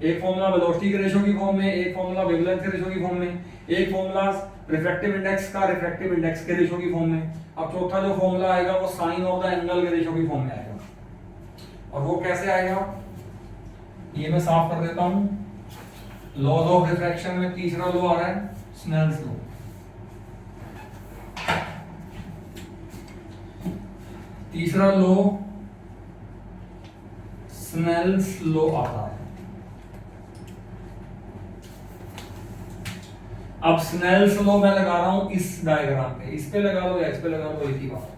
एक फॉर्मूला वेलोसिटी के रेशियो की फॉर्म में, एक फॉर्मूला वेवलेंथ के रेशियो की फॉर्म में, एक फॉर्मूला रिफ्रैक्टिव इंडेक्स का रिफ्रैक्टिव इंडेक्स के रेशियो की फॉर्म में। अब चौथा जो फॉर्मूला आएगा वो साइन ऑफ द एंगल के रेशियो की फॉर्म में आएगा। और वो कैसे आएगा ये मैं साफ कर देता हूं। लॉज ऑफ रिफ्रैक्शन में तीसरा लॉ आ रहा है स्नेल्स लॉ। तीसरा लो स्नेल्स लो आता है। अब स्नेल्स लो मैं लगा रहा हूं इस डायग्राम पे, इस पे लगा लो या इस पे लगा लो, एक ही बात।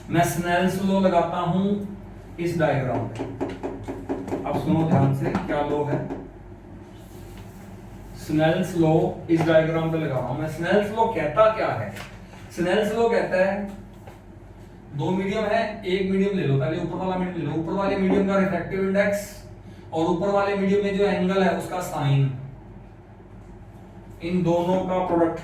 मैं स्नेल्स लो लगाता हूं इस डायग्राम पे। अब सुनो ध्यान से, क्या लो है? स्नेल्स लो इस डायग्राम पे लगा रहा हूं मैं। स्नेल्स लो कहता क्या है? स्नेल्स लो कहता है दो मीडियम है, एक मीडियम ले लो, पहले ऊपर वाला मीडियम ले लो। ऊपर वाले मीडियम का रिफ्रैक्टिव इंडेक्स और ऊपर वाले मीडियम में जो एंगल है उसका साइन, इन दोनों का प्रोडक्ट,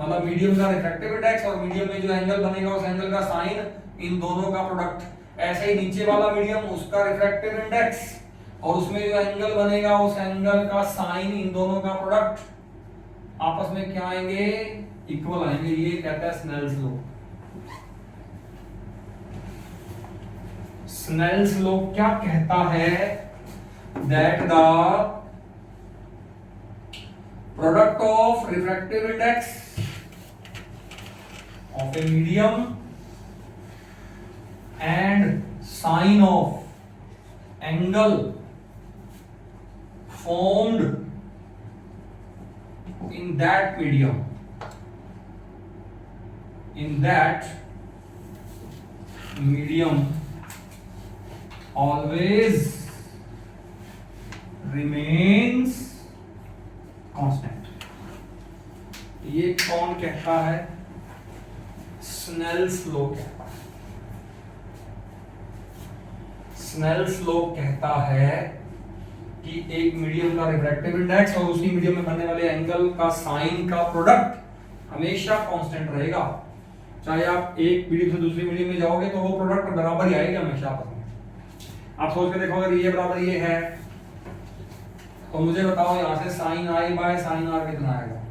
मतलब मीडियम का रिफ्रैक्टिव इंडेक्स और मीडियम में जो एंगल बनेगा उस एंगल का साइन, इन दोनों का प्रोडक्ट। ऐसे ही नीचे वाला मीडियम, उसका रिफ्रैक्टिव इंडेक्स और उसमें जो एंगल बनेगा उस एंगल का साइन, इन दोनों का प्रोडक्ट आपस में क्या आएंगे? इक्वल आएंगे। ये कहता है स्नेल्स लो। स्नेल्स लो क्या कहता है? That the product of refractive index of a medium and sine of angle formed in that medium, always remains constant। ये कौन कहता है? स्नेल्स लो कहता है। स्नेल्स लो कहता है कि एक मीडियम का रिफ्रैक्टिव इंडेक्स और उसी मीडियम में बनने वाले एंगल का साइन का प्रोडक्ट हमेशा कांस्टेंट रहेगा। चाहे आप एक मीडियम से दूसरी मीडियम में जाओगे तो वो प्रोडक्ट बराबर ही आएगा हमेशा आपस में। आप सोच के देखो, अगर ये बराबर ये है तो मुझे बताओ यहां से sine i by sine r कितना आएगा?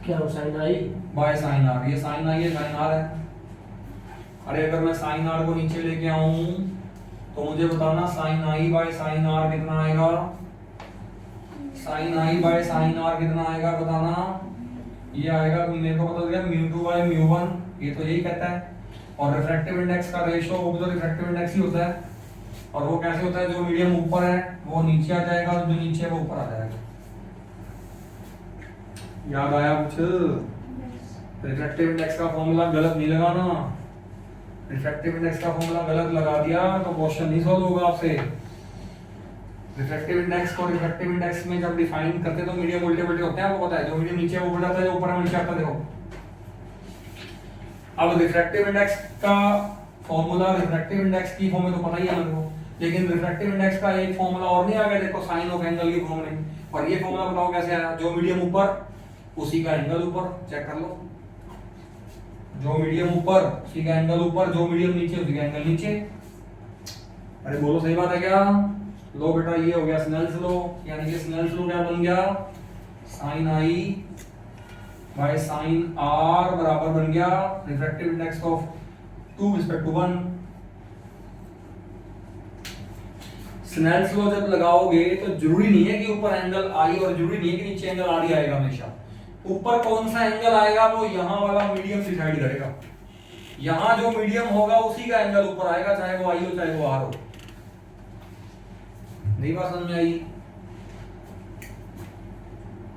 क्या हो? Sine i by sine r. ये साइन आई है, साइन आर है। अरे अगर मैं साइन आर को नीचे लेके आऊं तो मुझे बताना sine i by sine r कितना आएगा? Sine i by sine r कितना आएगा बताना? ये आएगा, मेरे को पता चल गया, mu two by mu one. ये तो यही कहता है। और रिफ्रैक्टिव इंडेक्स का रेशियो, वो भी तो रिफ्रैक्टिव इंडेक्स ही होता है। और वो कैसे होता है? जो मीडियम ऊपर है वो नीचे आ जाएगा और जो नीचे है वो ऊपर आ जाएगा। याद आया कुछ? रिफ्रैक्टिव इंडेक्स का फॉर्मूला गलत नहीं लगाना। रिफ्रैक्टिव इंडेक्स का फॉर्मूला गलत लगा दिया तो क्वेश्चन नहीं सॉल्व होगा आपसे। रिफ्रैक्टिव इंडेक्स को रिफ्रैक्टिव इंडेक्स में जब डिफाइन करते तो मीडियम उल्टे पुल्टे होते हैं, आपको पता है। जो मीडियम नीचे वो उल्टा आता है, जो ऊपर है नीचे आता है। देखो अब रिफ्रैक्टिव इंडेक्स का फॉर्मूला, रिफ्रैक्टिव इंडेक्स की फॉर्मूला तो पता ही है मेरे को, लेकिन रिफ्रैक्टिव इंडेक्स का एक फॉर्मूला और नहीं आ गया? देखो साइन ऑफ एंगल की फॉर्मूला। और ये फॉर्मूला बताओ कैसे आया? जो मीडियम ऊपर उसी का एंगल ऊपर। चेक कर लो, जो मीडियम ऊपर उसी का एंगल ऊपर, जो मीडियम नीचे उसी का एंगल नीचे। अरे बोलो सही बात है क्या? लो बेटा, ये हो गया स्नेल्स लो। यानी कि स्नेल्स लो क्या बन गया? Sine i by sine r बराबर बन गया refractive index of 2 respect to 1। Snell's law जब लगाओगे तो जरूरी नहीं है कि ऊपर एंगल आई और जरूरी नहीं है कि नीचे एंगल आर ही आएगा हमेशा। ऊपर कौन सा एंगल आएगा वो यहाँ वाला मीडियम डिसाइड करेगा। यहाँ जो मीडियम होगा उसी का एंगल ऊपर आएगा, चाहे वो आई हो चाहे वो आर हो। नहीं बात समझ में आई?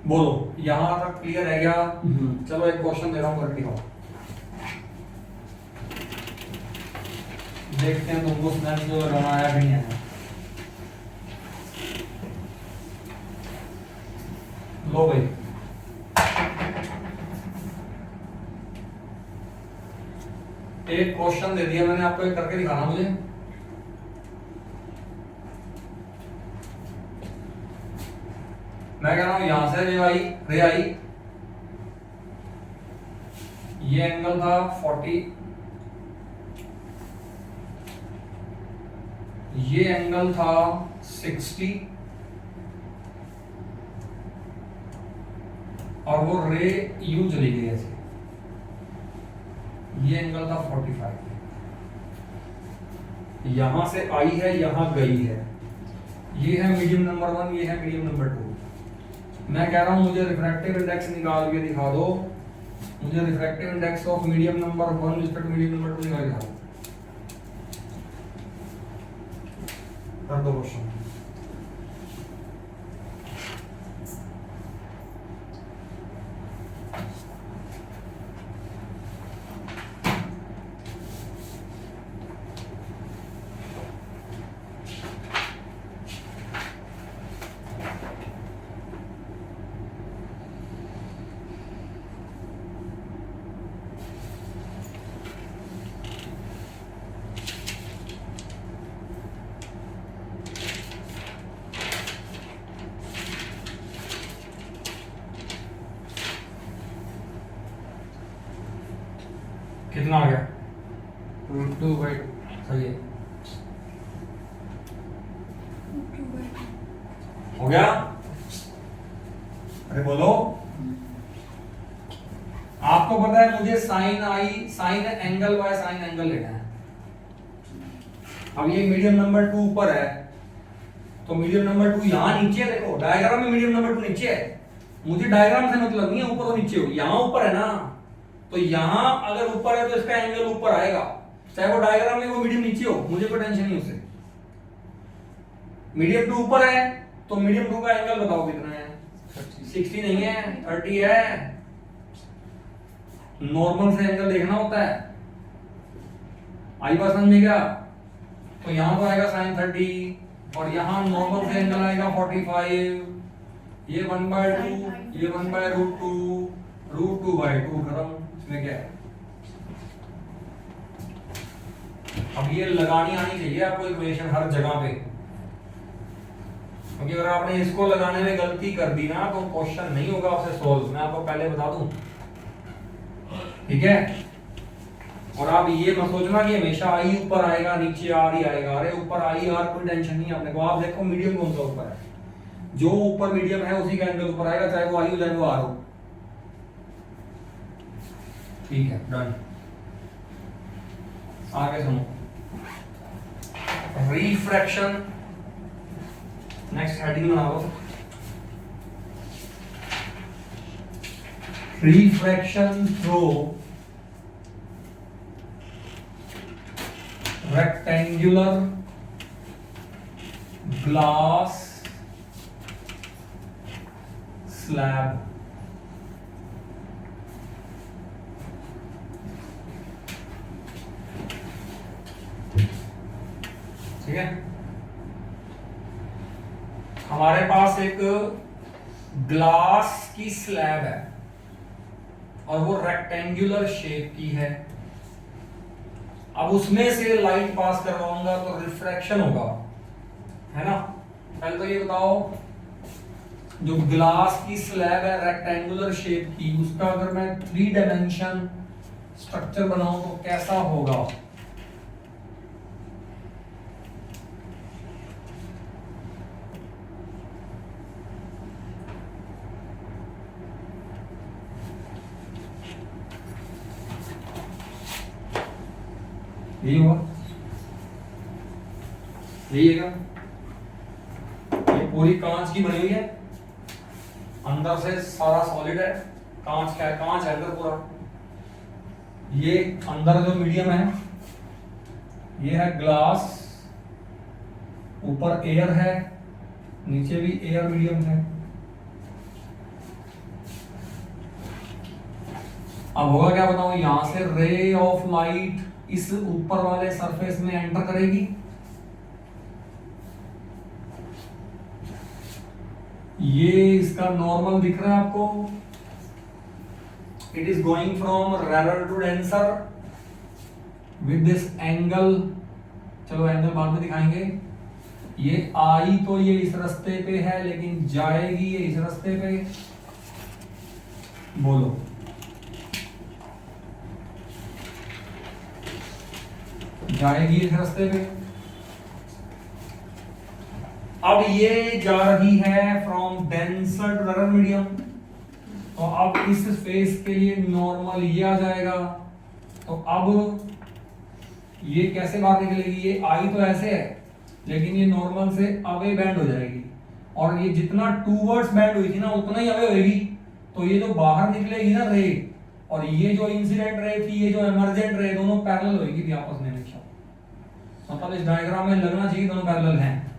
बोलो, यहां तक क्लियर है क्या? चलो एक क्वेश्चन दे रहा हूं, करके दिखाओ। देखते हैं तुमको स्नेल्स लो लगाना आया कि नहीं आया। लो भाई, एक क्वेश्चन दे दिया मैंने आपको, एक करके दिखाना मुझे। मैं कह रहा हूं यहां से रे आई, ये एंगल था 40, ये एंगल था 60 और वो रे यूं चली गई ऐसे। ये एंगल था 45, यहां से आई है यहां गई है। ये है मीडियम नंबर 1, ये है मीडियम नंबर 2। मैं कह रहा हूं मुझे रिफ्रैक्टिव इंडेक्स निकाल के दिखा दो मुझे refractive index of medium number 1 respect medium number 2 निकाल के कर दो क्वेश्चन। कितना आ गया? √2/2 सही है, हो गया? अरे बोलो। आपको पता है मुझे sign angle by sine angle लेना है। अब ये मीडियम नंबर 2 ऊपर है, तो मीडियम नंबर 2 यहां नीचे है। देखो डायग्राम में मीडियम नंबर 2 नीचे है, मुझे डायग्राम से मतलब नहीं है ऊपर और नीचे हो। यहां ऊपर है ना, तो यहां अगर ऊपर है तो इसका एंगल ऊपर आएगा, चाहे वो डायग्राम में वो मीडियम नीचे हो, मुझे कोई टेंशन नहीं उससे। मीडियम 2 ऊपर है तो मीडियम 2 का एंगल बताओ कितना है? 60 नहीं है, 30 है। नॉर्मल से एंगल देखना होता है। आई बात समझ में? क्या तो यहां तो आएगा sin 30 और यहां नॉर्मल से एंगल आएगा 45। ये 1/2, ये 1/√2, √2/2 खत्म। इसमें क्या है? अब ये लगानी आनी चाहिए आपको इक्वेशन हर जगह पे, क्योंकि अगर आपने इसको लगाने में गलती कर दी ना तो क्वेश्चन नहीं होगा आपसे सॉल्व। मैं आपको पहले बता दूं, ठीक है? और आप ये मत सोचना कि हमेशा आई ऊपर आएगा नीचे आर ही आएगा। अरे ऊपर आई आर कोई टेंशन नहीं है अपने को। आप देखो मीडियम कौन सा ऊपर है, जो ऊपर मीडियम है उसी का एंगल ऊपर आएगा, चाहे वो आई हो चाहे वो आर हो। ठीक है, डन। आगे सुनो, रिफ्रैक्शन। नेक्स्ट हेडिंग बनाओ, refraction through rectangular glass slab। ठीक है, हमारे पास एक ग्लास की स्लैब है और वो रेक्टेंगुलर शेप की है। अब उसमें से लाइट पास करवाऊंगा तो रिफ्रैक्शन होगा, है ना? पहले तो ये बताओ, जो ग्लास की स्लैब है रेक्टेंगुलर शेप की, उसका अगर मैं 3 डायमेंशन स्ट्रक्चर बनाऊं तो कैसा होगा? यही होगा, यही है क्या? ये पूरी कांच की बनी हुई है, अंदर से सारा सॉलिड है, कांच का है, कांच है अंदर पूरा। ये अंदर जो मीडियम है ये है ग्लास, ऊपर एयर है, नीचे भी एयर मीडियम है। अब होगा क्या बताओ, यहां से रे ऑफ लाइट इस ऊपर वाले सरफेस में एंटर करेगी। ये इसका नॉर्मल दिख रहा है आपको, it is going from rare to denser with this angle. चलो एंगल बाद में दिखाएंगे। ये आई तो ये इस रास्ते पे है, लेकिन जाएगी ये इस रास्ते पे। बोलो, जाएगी इस रास्ते पे। अब ये जा रही है from denser to rare medium, तो अब इस फेस के लिए नॉर्मल ये आ जाएगा। तो अब ये कैसे बाहर निकलेगी? ये आई तो ऐसे है, लेकिन ये नॉर्मल से अवे बैंड हो जाएगी, और ये जितना टूवर्ड्स बैंड हुई थी ना उतना ही अवे होगी। तो ये जो बाहर निकलेगी ना रे, और ये जो इंसिडेंट रे थी, ये जो इमर्जेंट रे, दोनों पैरेलल होगी भी आपस में हमेशा। मतलब इस डायग्राम में लगना चाहिए दोनों पैरेलल हैं।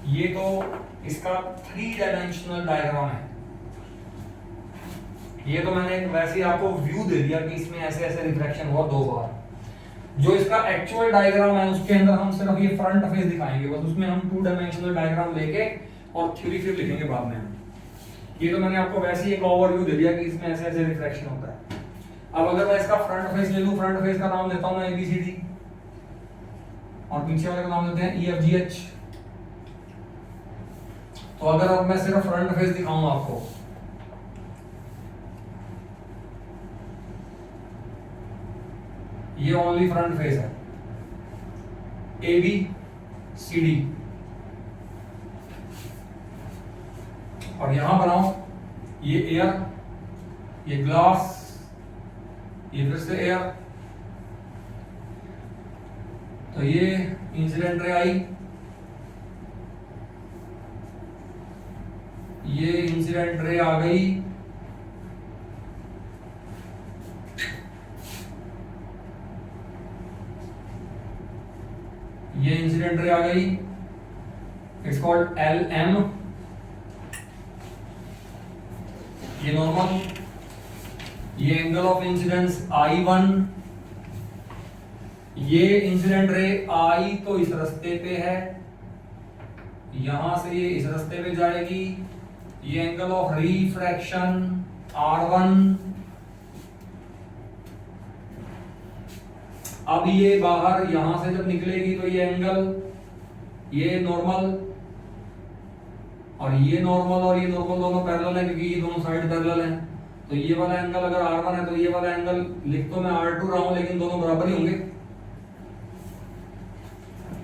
ये तो इसका 3 डायमेंशनल डायग्राम है। ये तो मैंने वैसे ही आपको व्यू दे दिया कि इसमें ऐसे ऐसे रिफ्लेक्शन हुआ 2 बार। जो इसका एक्चुअल डायग्राम है उसके अंदर हम सिर्फ ये फ्रंट फेस दिखाएंगे बस, उसमें हम 2 डायमेंशनल डायग्राम लेके और थ्योरी फिर लिखेंगे बाद में। ये तो मैंने आपको वैसे ही एक ओवरव्यू दे दिया कि इसमें ऐसे ऐसे रिफ्लेक्शन होता है। अब अगर मैं इसका फ्रंट फेस ले लूं, फ्रंट फेस का नाम देता हूं मैं ABCD और पीछे वाले का नाम देते हैं EFGH। तो अगर अब मैं सिर्फ फ्रंट फेस दिखाऊं आपको, ये ओनली फ्रंट फेस है ABCD, और यहां बनाओ ये एयर, ये ग्लास, ये फिर से एयर। तो ये इंसिडेंट रे आई, ये इंसिडेंट रे आ गई, ये इंसिडेंट रे आ गई, इट्स कॉल्ड LM। ये नॉर्मल, ये एंगल ऑफ इंसिडेंस I1, ये इंसिडेंट रे आई तो इस रास्ते पे है, यहां से ये इस रास्ते पे जाएगी, ये एंगल ऑफ रिफ्रैक्शन R1। अब ये बाहर यहां से जब निकलेगी तो ये एंगल, ये नॉर्मल और ये नॉर्मल और ये नॉर्मल दोनों पैरेलल है क्योंकि ये दोनों साइड पैरेलल हैं। तो ये वाला एंगल अगर R1 है तो ये वाला एंगल लिख तो मैं R2 रहा हूं लेकिन दोनों बराबर ही होंगे।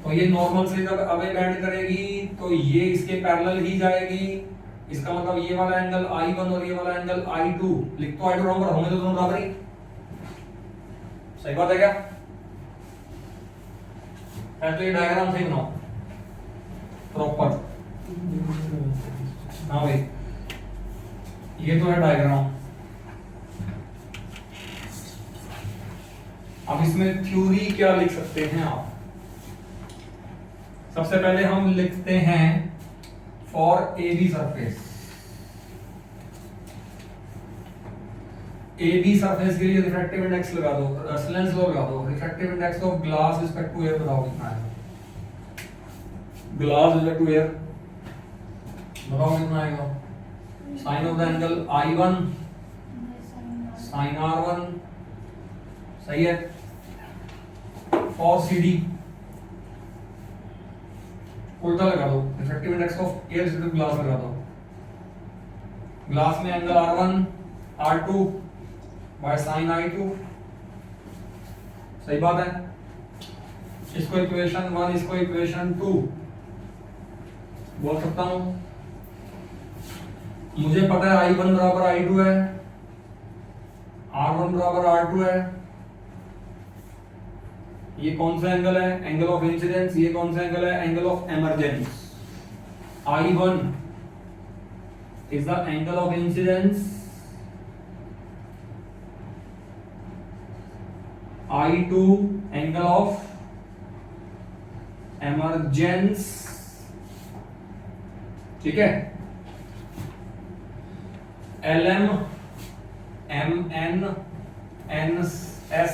तो ये नॉर्मल से जब अवे बैंड करेगी तो ये इसके पैरेलल ही जाएगी। इसका मतलब ये वाला एंगल I1 और ये वाला एंगल I2, लिख तो I2 रहा हूं पर होंगे तो दोनों बराबर ही। सही बात है क्या? तो ये डायग्राम सही बनाओ प्रॉपर। हाँ भाई, ये तो है डायग्राम। अब इसमें थ्योरी क्या लिख सकते हैं आप? सबसे पहले हम लिखते हैं for AB surface. AB surface के लिए रिफ्रैक्टिव इंडेक्स लगा दो, रेसोनेंस लॉ लगा दो। Refractive index of glass respect to air बताओ कितना है? ग्लास रिस्पेक्ट टू एयर बताओ कितना आएगा? Sine of the angle I1 sine R1, सही है। फॉर CD उल्टा लगा दो, refractive index of air respect to glass लगा दो। ग्लास में angle R1 R2 by sine I2, सही बात है। इसको इक्वेशन 1, इसको इक्वेशन 2 बोल सकता हूं। मुझे पता है I1 बराबर I2 है, R1 बराबर R2 है। ये कौन सा एंगल है? Angle of incidence. ये कौन सा एंगल है? Angle of emergence. I1 is the angle of incidence, I2 angle of emergence, ठीक है। LM MN NS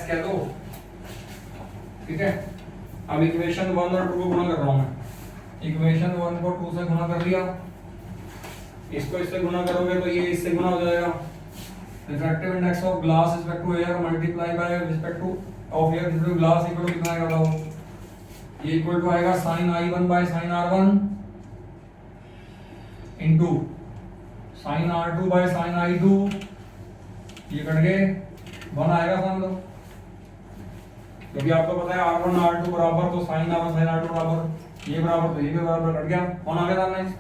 कह दो, ठीक है। अब इक्वेशन 1 और 2 को गुणा कर रहा हूं मैं। इक्वेशन 1 को 2 से गुणा कर लिया, इसको इससे गुणा करोगे तो ये इससे गुणा हो जाएगा। Refractive index of glass respect to air multiply by respect to of air respect to glass equal to कितना आएगा बताओ? ये इक्वल टू आएगा sin I1 by sin R1 into sin R2 by sin I2। ये cut गए 1 आएगा समझ लो, क्योंकि आपको पता है R1 R2 बराबर तो sin R1 sin R2 बराबर, ये बराबर तो ये भी बराबर, कट गया 1 आ गया सामने।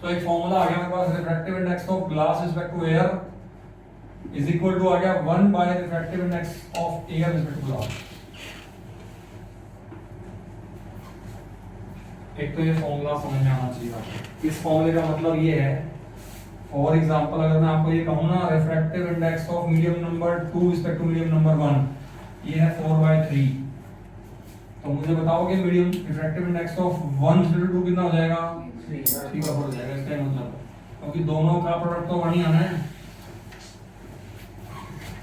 तो एक फॉर्मूला आ गया मेरे पास, refractive index of glass respect to air is equal to आ गया 1 by refractive index of air respect to glass. एक तो ये फॉर्मूला समझ में आना चाहिए आपको। इस फॉर्मूले का मतलब ये है, फॉर एग्जांपल अगर मैं आपको ये कहूं ना refractive index of medium number 2 respect to medium number 1 ये है 4/3, तो मुझे बताओ कि medium refractive index of 1 respect to 2 कितना हो जाएगा 3 हो जाएगा। इसका मतलब क्योंकि दोनों का प्रोडक्ट तो 1 ही आना है,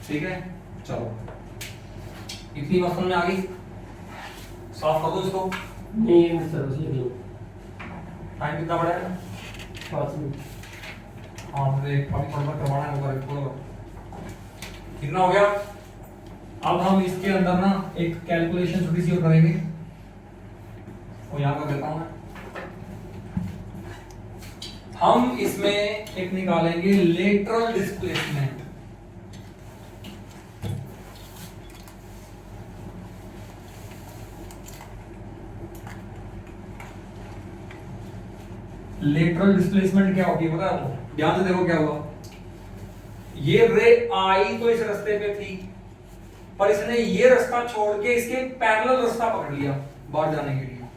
ठीक है। चलो इतनी बात समझ में आ गई, साफ कर दो इसको। नहीं ये सर उसी लिख लो। टाइम कितना पड़ा है 5 मिनट। हाँ मुझे एक अभी थोड़ा करवाना है ऊपर थोड़ा कितना हो गया। अब हम इसके अंदर ना एक कैलकुलेशन छोटी सी और करेंगे, वो यहाँ कर देता हूँ मैं। हम इसमें एक निकालेंगे लेटरल डिस्प्लेसमेंट। लेटरल डिस्प्लेसमेंट क्या होगी पता है आपको, ध्यान से देखो क्या हुआ। ये रे आई तो इस रास्ते पे थी, पर इसने ये रास्ता छोड़ के इसके पैरेलल रास्ता पकड़ लिया बाहर जाने के लिए।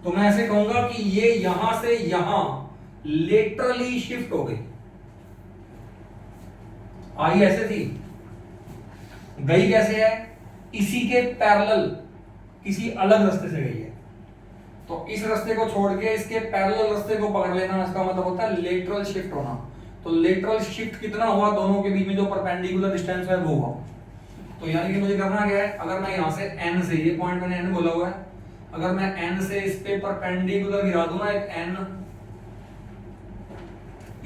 तो मैं ऐसे कहूंगा कि ये यहां से यहां लेटरली शिफ्ट हो गई। आई ऐसे थी, गई कैसे है, इसी के पैरेलल किसी अलग रास्ते से गई है। तो इस रास्ते को छोड़ के इसके पैरेलल रास्ते को पकड़ लेना, इसका मतलब होता है लेटरल शिफ्ट होना। तो लेटरल शिफ्ट कितना हुआ, दोनों के बीच में जो परपेंडिकुलर डिस्टेंस है वो हुआ। तो यानी कि मुझे करना क्या है, अगर मैं यहां से n से, ये पॉइंट मैंने n बोला हुआ है, अगर मैं n से इस पे परपेंडिकुलर गिरा दूं ना एक n p,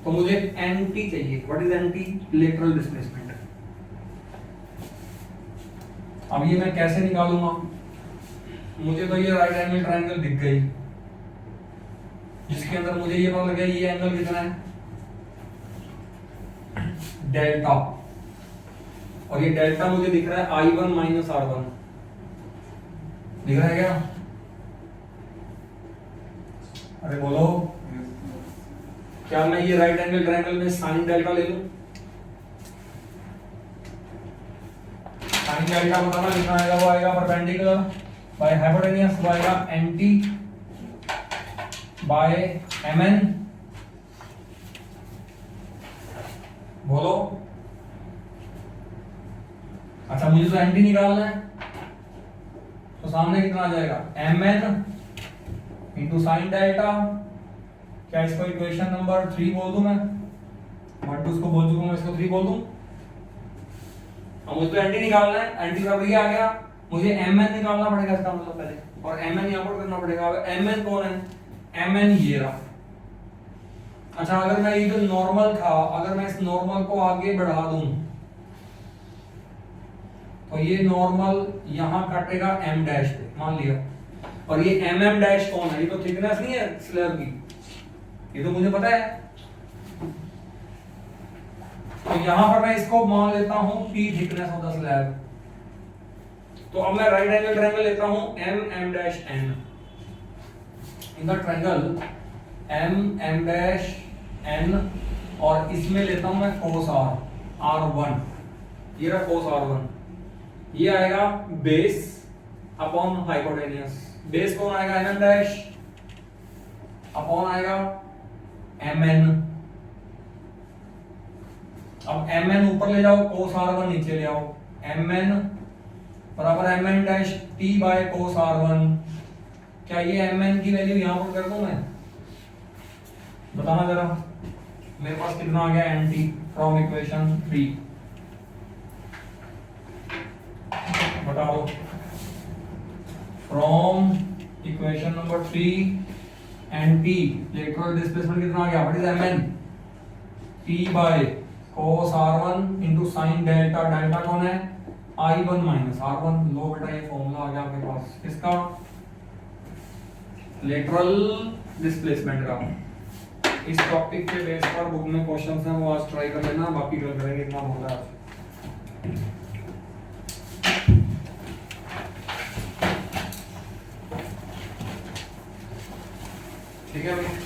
तो मुझे nt चाहिए। What is nt? Lateral displacement. अब ये मैं कैसे निकालूंगा, मुझे तो ये राइट एंगल ट्रायंगल दिख गई जिसके अंदर मुझे ये पता लग गया ये एंगल कितना है डेल्टा, और ये डेल्टा मुझे दिख रहा है I1 माइनस R1, दिख रहा है क्या? अरे बोलो, क्या मैं ये राइट एंगल ट्रायंगल में साइन डेल्टा ले लूं? साइन डेल्टा बताना कितना आएगा, वो आएगा परपेंडिकुलर बाय हाइपोटेन्यूस, वो आएगा nt बाय mn। बोलो, अच्छा मुझे तो nt निकालना है, तो सामने कितना आ जाएगा mn इंटू साइन डेल्टा। क्या इसको इक्वेशन नंबर 3 बोल दूं मैं? 1 2 इसको बोल चुका हूं, इसको 3 बोल दूं। अब मुझे तो nt निकालना है, nt बराबर ये आ गया, मुझे mn निकालना पड़ेगा इसका मतलब पहले, और mn यहां पर करना पड़ेगा। mn कौन है? mn ये रहा। अच्छा अगर मैं ये जो नॉर्मल था, अगर मैं इस नॉर्मल को आगे बढ़ा दूं तो ये नॉर्मल यहां काटेगा m डैश पे, मान लिया। और ये mm डैश कौन है? ये तो थिकनेस नहीं है स्लैब की, ये तो मुझे पता है। तो यहां पर मैं इसको मान लेता हूं p thickness of the slab. तो अब मैं राइट एंगल ट्रायंगल लेता हूं mm dash n। In the triangle mm dash n, और इसमें लेता हूं मैं cos r1, ये रहा cos r1। ये आएगा बेस अपॉन हाइपोटेन्यूस। बेस कौन आएगा? mm डैश अपॉन आएगा mn। अब mn ऊपर ले जाओ, cos r1 नीचे ले आओ, mn बराबर mn dash t by cos r1। क्या ये mn की वैल्यू यहां पर कर दूं मैं? बताना जरा, मेरे पास कितना आ गया nt फ्रॉम इक्वेशन 3, बताओ। From equation number 3 nt lateral displacement कितना आ गया? What is mn? t by cos r1 into sin delta. Delta कौन है? I1 minus R1। लो बेटा ये फॉर्मूला आ गया आपके पास किसका? लेटरल डिस्प्लेसमेंट का। इस टॉपिक के बेस पर बुक में क्वेश्चंस हैं, वो आज ट्राई कर लेना, बाकी कल करेंगे, इतना बहुत है आज। ठीक है भाई।